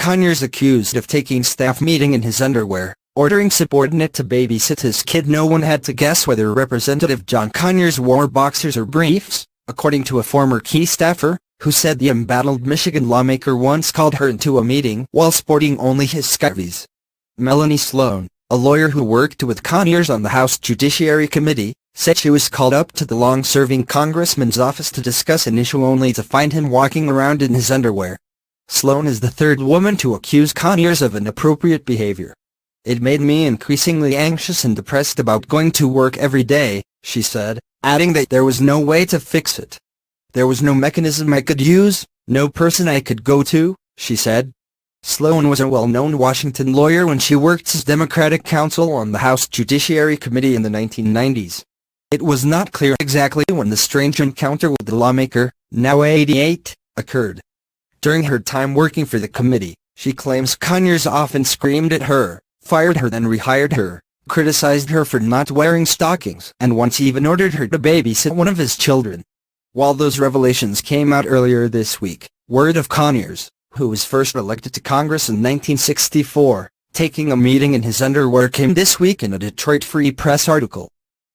Conyers accused of taking staff meeting in his underwear, ordering subordinate to babysit his kid. No one had to guess whether Representative John Conyers wore boxers or briefs, according to a former key staffer, who said the embattled Michigan lawmaker once called her into a meeting while sporting only his skivvies. Melanie Sloan, a lawyer who worked with Conyers on the House Judiciary Committee, said she was called up to the long-serving congressman's office to discuss an issue only to find him walking around in his underwear. Sloan is the third woman to accuse Conyers of inappropriate behavior. "It made me increasingly anxious and depressed about going to work every day," she said, adding that there was no way to fix it. "There was no mechanism I could use, no person I could go to," she said. Sloan was a well-known Washington lawyer when she worked as Democratic counsel on the House Judiciary Committee in the 1990s. It was not clear exactly when the strange encounter with the lawmaker, now 88, occurred. During her time working for the committee, she claims Conyers often screamed at her, fired her then rehired her, criticized her for not wearing stockings, and once even ordered her to babysit one of his children. While those revelations came out earlier this week, word of Conyers, who was first elected to Congress in 1964, taking a meeting in his underwear came this week in a Detroit Free Press article.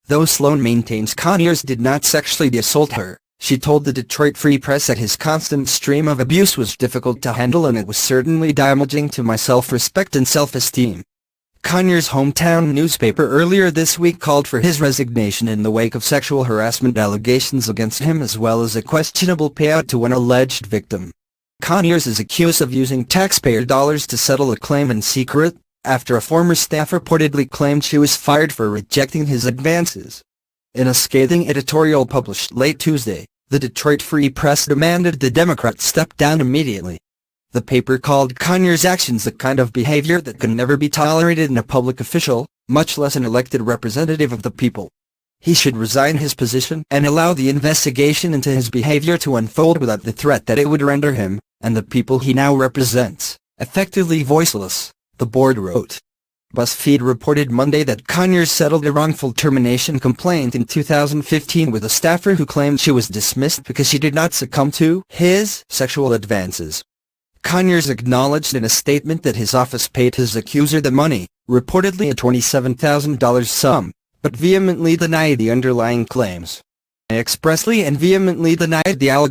Though Sloan maintains Conyers did not sexually assault her, she told the Detroit Free Press that his constant stream of abuse was difficult to handle and it was certainly damaging to my self-respect and self-esteem. Conyers' hometown newspaper earlier this week called for his resignation in the wake of sexual harassment allegations against him as well as a questionable payout to an alleged victim. Conyers is accused of using taxpayer dollars to settle a claim in secret, after a former staff reportedly claimed she was fired for rejecting his advances. In a scathing editorial published late Tuesday, the Detroit Free Press demanded the Democrat step down immediately. The paper called Conyers' actions the kind of behavior that can never be tolerated in a public official, much less an elected representative of the people. He should resign his position and allow the investigation into his behavior to unfold without the threat that it would render him, and the people he now represents, effectively voiceless, the board wrote. BuzzFeed reported Monday that Conyers settled a wrongful termination complaint in 2015 with a staffer who claimed she was dismissed because she did not succumb to his sexual advances. Conyers acknowledged in a statement that his office paid his accuser the money, reportedly a $27,000 sum, but vehemently denied the underlying claims. "I expressly and vehemently denied the allegations